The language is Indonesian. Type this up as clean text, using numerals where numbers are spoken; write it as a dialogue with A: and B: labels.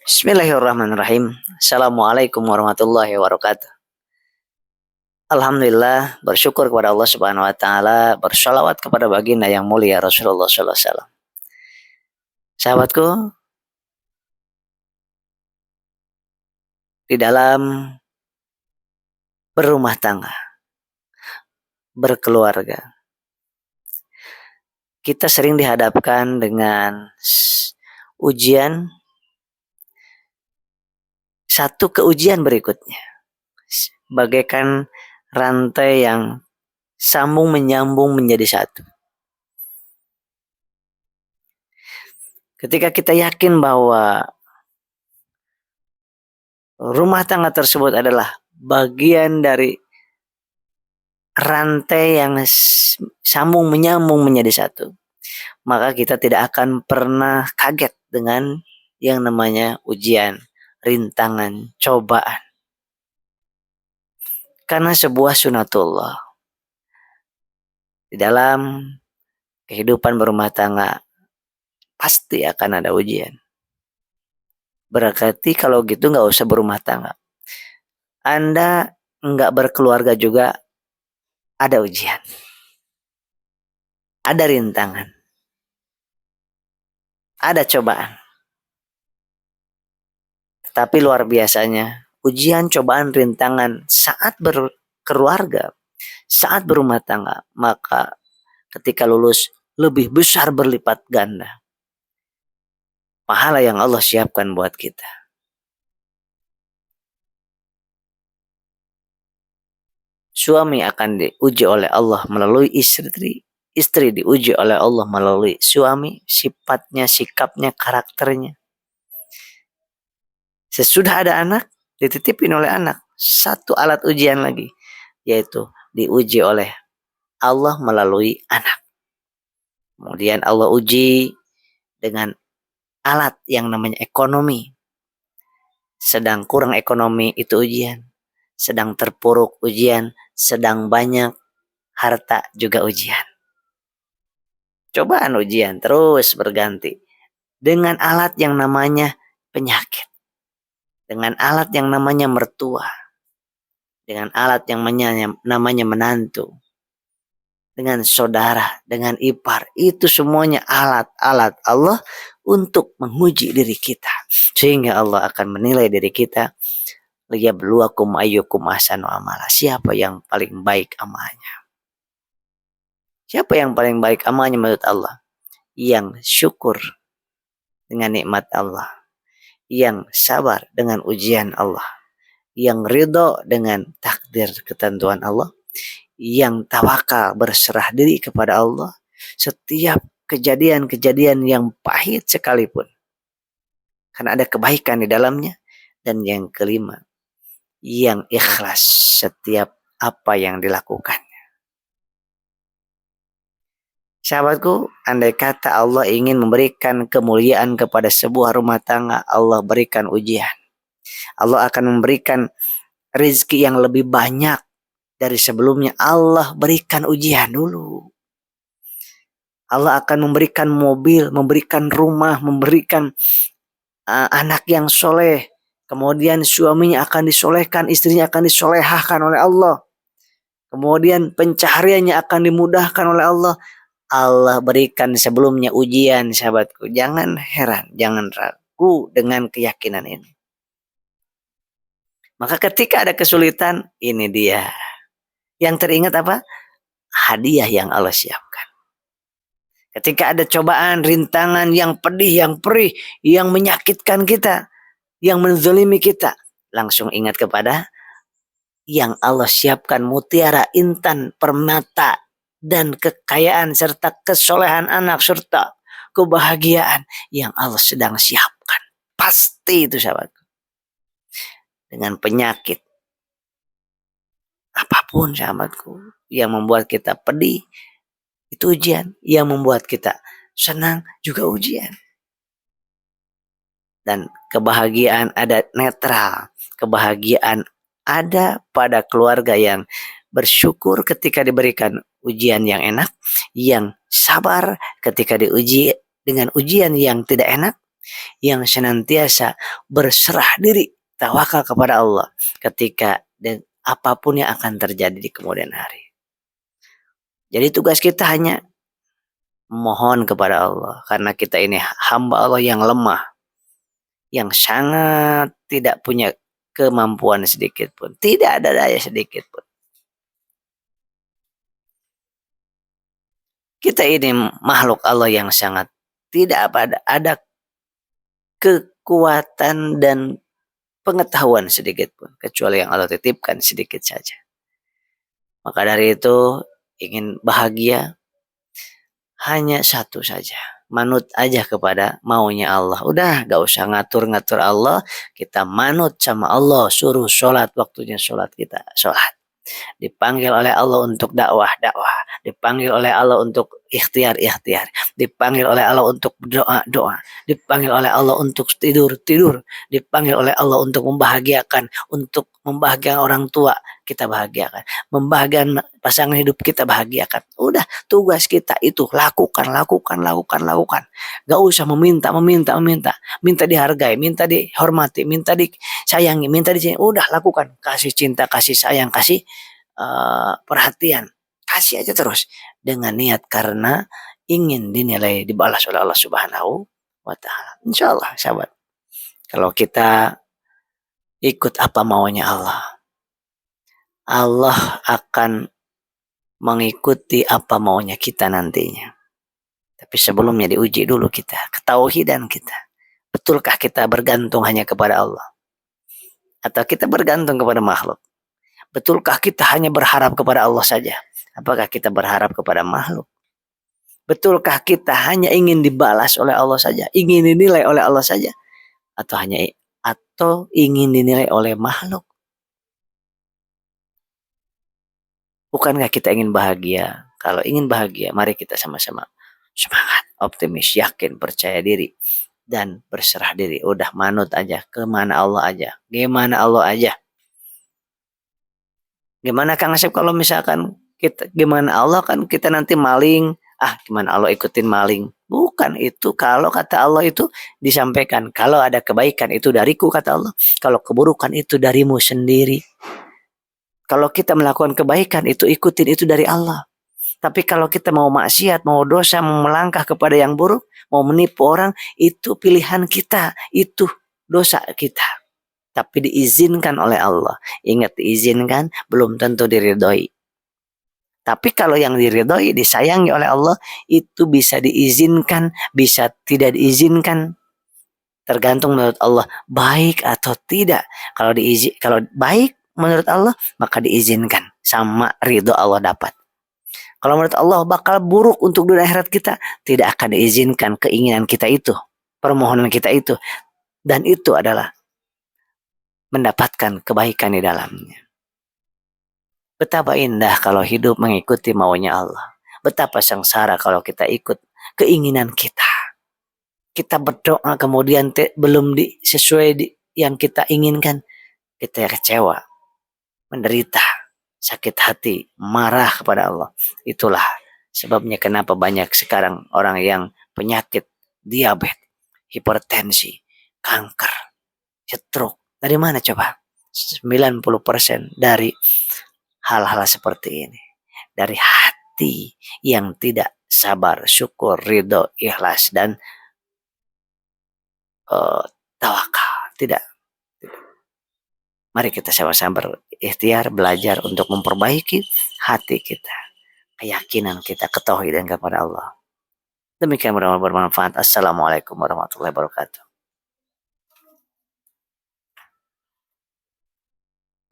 A: Bismillahirrahmanirrahim. Assalamualaikum warahmatullahi wabarakatuh. Alhamdulillah, bersyukur kepada Allah Subhanahu wa taala, bersholawat kepada baginda yang mulia Rasulullah sallallahu alaihi wasallam. Sahabatku, di dalam berumah tangga, berkeluarga, kita sering dihadapkan dengan ujian satu ke ujian berikutnya. Bagaikan rantai yang sambung menyambung menjadi satu. Ketika kita yakin bahwa rumah tangga tersebut adalah bagian dari rantai yang sambung menyambung menjadi satu, maka kita tidak akan pernah kaget dengan yang namanya ujian, rintangan, cobaan. Karena sebuah sunatullah di dalam kehidupan berumah tangga pasti akan ada ujian. Berarti kalau gitu nggak usah berumah tangga. Anda nggak berkeluarga juga ada ujian. Ada rintangan. Ada cobaan. Tetapi luar biasanya, ujian, cobaan, rintangan saat berkeluarga, saat berumah tangga, maka ketika lulus lebih besar berlipat ganda pahala yang Allah siapkan buat kita. Suami akan diuji oleh Allah melalui istri, istri diuji oleh Allah melalui suami, sifatnya, sikapnya, karakternya. Sesudah ada anak, dititipin oleh anak, satu alat ujian lagi, yaitu diuji oleh Allah melalui anak. Kemudian Allah uji dengan alat yang namanya ekonomi. Sedang kurang ekonomi itu ujian, sedang terpuruk ujian, sedang banyak harta juga ujian. Cobaan ujian terus berganti dengan alat yang namanya penyakit, dengan alat yang namanya mertua, dengan alat yang namanya menantu, dengan saudara, dengan ipar. Itu semuanya alat-alat Allah untuk menguji diri kita. Sehingga Allah akan menilai diri kita. Liyabluwakum ayyukum ahsanu amala. Siapa yang paling baik amalnya? Siapa yang paling baik amalnya menurut Allah? Yang syukur dengan nikmat Allah. Yang sabar dengan ujian Allah. Yang ridho dengan takdir ketentuan Allah. Yang tawakal berserah diri kepada Allah setiap kejadian-kejadian yang pahit sekalipun karena ada kebaikan di dalamnya. Dan yang kelima, yang ikhlas setiap apa yang dilakukannya. Sahabatku, andai kata Allah ingin memberikan kemuliaan kepada sebuah rumah tangga, Allah berikan ujian. Allah akan memberikan rezeki yang lebih banyak dari sebelumnya. Allah berikan ujian dulu. Allah akan memberikan mobil, memberikan rumah, memberikan anak yang soleh. Kemudian suaminya akan disolehkan, istrinya akan disolehahkan oleh Allah. Kemudian pencahariannya akan dimudahkan oleh Allah. Allah berikan sebelumnya ujian, sahabatku. Jangan heran, jangan ragu dengan keyakinan ini. Maka ketika ada kesulitan, ini dia. Yang teringat apa? Hadiah yang Allah siapkan. Ketika ada cobaan, rintangan yang pedih, yang perih, yang menyakitkan kita, yang menzalimi kita, langsung ingat kepada yang Allah siapkan mutiara, intan, permata, dan kekayaan serta kesolehan anak serta kebahagiaan yang Allah sedang siapkan. Pasti itu, sahabat. Dengan penyakit apapun, sahabatku, yang membuat kita pedih, itu ujian. Yang membuat kita senang juga ujian. Dan kebahagiaan ada netral. Kebahagiaan ada pada keluarga yang bersyukur ketika diberikan ujian yang enak, yang sabar ketika diuji dengan ujian yang tidak enak, yang senantiasa berserah diri, tawakal kepada Allah ketika dan apapun yang akan terjadi di kemudian hari. Jadi tugas kita hanya mohon kepada Allah karena kita ini hamba Allah yang lemah, yang sangat tidak punya kemampuan sedikit pun, tidak ada daya sedikit pun. Kita ini makhluk Allah yang sangat tidak ada kekuatan dan pengetahuan sedikit pun kecuali yang Allah titipkan sedikit saja. Maka dari itu ingin bahagia hanya satu saja. Manut aja kepada maunya Allah. Udah gak usah ngatur-ngatur Allah. Kita manut sama Allah. Suruh sholat waktunya sholat kita. Sholat. Dipanggil oleh Allah untuk dakwah, dakwah. Dipanggil oleh Allah untuk ikhtiar, ikhtiar. Dipanggil oleh Allah untuk doa, doa. Dipanggil oleh Allah untuk tidur, tidur. Dipanggil oleh Allah untuk membahagiakan, untuk membahagiakan orang tua, kita bahagiakan. Membahagiakan pasangan hidup kita bahagiakan. Udah tugas kita itu lakukan, lakukan, lakukan, lakukan. Gak usah meminta, meminta, meminta. Minta dihargai, minta dihormati, minta disayangi, minta disayangi. Udah lakukan. Kasih cinta, kasih sayang, kasih perhatian, kasih aja terus dengan niat karena ingin dinilai dibalas oleh Allah Subhanahu wa taala. Insyaallah sahabat. Kalau kita ikut apa maunya Allah, Allah akan mengikuti apa maunya kita nantinya. Tapi sebelumnya diuji dulu kita, ketauhidan kita. Betulkah kita bergantung hanya kepada Allah? Atau kita bergantung kepada makhluk? Betulkah kita hanya berharap kepada Allah saja? Apakah kita berharap kepada makhluk? Betulkah kita hanya ingin dibalas oleh Allah saja? Ingin dinilai oleh Allah saja? Atau ingin dinilai oleh makhluk? Bukankah kita ingin bahagia? Kalau ingin bahagia, mari kita sama-sama semangat, optimis, yakin, percaya diri, dan berserah diri. Udah manut aja, kemana Allah aja, gimana Allah aja. Gimana Kang Asep kalau misalkan kita gimana Allah kan kita nanti maling, gimana Allah ikutin maling. Bukan itu, kalau kata Allah itu disampaikan, kalau ada kebaikan itu dariku kata Allah, kalau keburukan itu darimu sendiri. Kalau kita melakukan kebaikan itu ikutin itu dari Allah. Tapi kalau kita mau maksiat, mau dosa, mau melangkah kepada yang buruk, mau menipu orang, itu pilihan kita, itu dosa kita. Tapi diizinkan oleh Allah. Ingat, diizinkan belum tentu diridhoi. Tapi kalau yang diridhoi, disayangi oleh Allah, itu bisa diizinkan, bisa tidak diizinkan. Tergantung menurut Allah baik atau tidak. Kalau baik menurut Allah, maka diizinkan, sama ridho Allah dapat. Kalau menurut Allah bakal buruk untuk dunia akhirat kita, tidak akan diizinkan keinginan kita itu, permohonan kita itu. Dan itu adalah mendapatkan kebaikan di dalamnya. Betapa indah kalau hidup mengikuti maunya Allah. Betapa sengsara kalau kita ikut keinginan kita. Kita berdoa kemudian belum sesuai yang kita inginkan. Kita kecewa, menderita, sakit hati, marah kepada Allah. Itulah sebabnya kenapa banyak sekarang orang yang penyakit diabetes, hipertensi, kanker, stroke. Dari mana coba? 90% dari hal-hal seperti ini. Dari hati yang tidak sabar, syukur, ridho, ikhlas, dan tawakal. Tidak. Mari kita sama-sama berikhtiar, belajar untuk memperbaiki hati kita. Keyakinan kita, ketauhidan kepada Allah. Demikian mudah-mudahan bermanfaat. Assalamualaikum warahmatullahi wabarakatuh.